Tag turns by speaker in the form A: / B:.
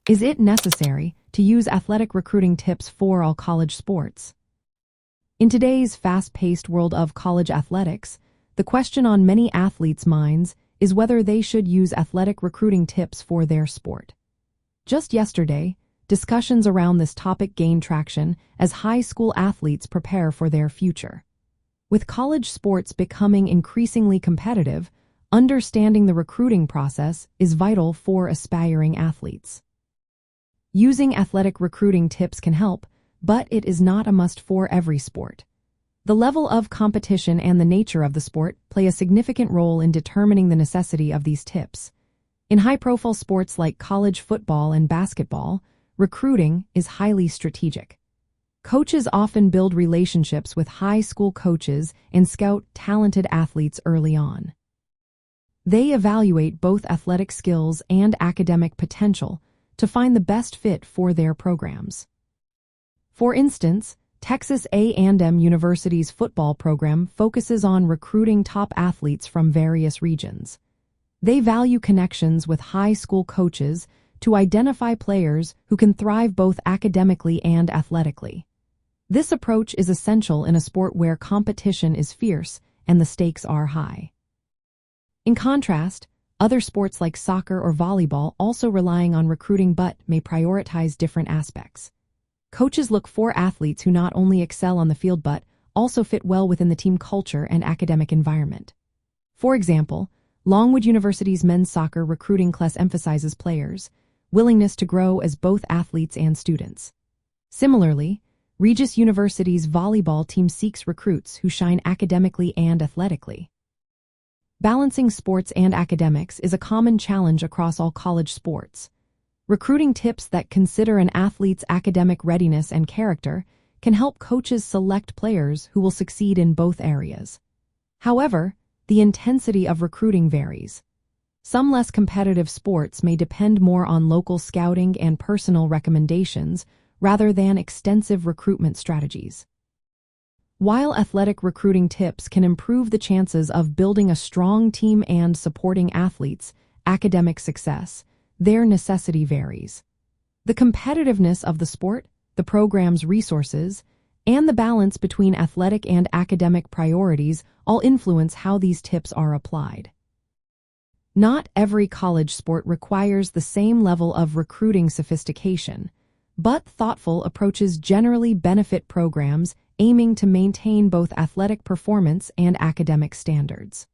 A: Is it necessary to use athletic recruiting tips for all college sports? In today's fast-paced world of college athletics, the question on many athletes' minds is whether they should use athletic recruiting tips for their sport. Just yesterday, discussions around this topic gained traction as high school athletes prepare for their future. With college sports becoming increasingly competitive, understanding the recruiting process is vital for aspiring athletes. Using athletic recruiting tips can help, but it is not a must for every sport. The level of competition and the nature of the sport play a significant role in determining the necessity of these tips. In high-profile sports like college football and basketball, recruiting is highly strategic. Coaches often build relationships with high school coaches and scout talented athletes early on. They evaluate both athletic skills and academic potential to find the best fit for their programs. For instance, Texas A&M University's football program focuses on recruiting top athletes from various regions. They value connections with high school coaches to identify players who can thrive both academically and athletically. This approach is essential in a sport where competition is fierce and the stakes are high. In contrast, other sports like soccer or volleyball also relying on recruiting but may prioritize different aspects. Coaches look for athletes who not only excel on the field but also fit well within the team culture and academic environment. For example, Longwood University's men's soccer recruiting class emphasizes players' willingness to grow as both athletes and students. Similarly, Regis University's volleyball team seeks recruits who shine academically and athletically. Balancing sports and academics is a common challenge across all college sports. Recruiting tips that consider an athlete's academic readiness and character can help coaches select players who will succeed in both areas. However, the intensity of recruiting varies. Some less competitive sports may depend more on local scouting and personal recommendations rather than extensive recruitment strategies. While athletic recruiting tips can improve the chances of building a strong team and supporting athletes' academic success, their necessity varies. The competitiveness of the sport, the program's resources, and the balance between athletic and academic priorities all influence how these tips are applied. Not every college sport requires the same level of recruiting sophistication, but thoughtful approaches generally benefit programs aiming to maintain both athletic performance and academic standards.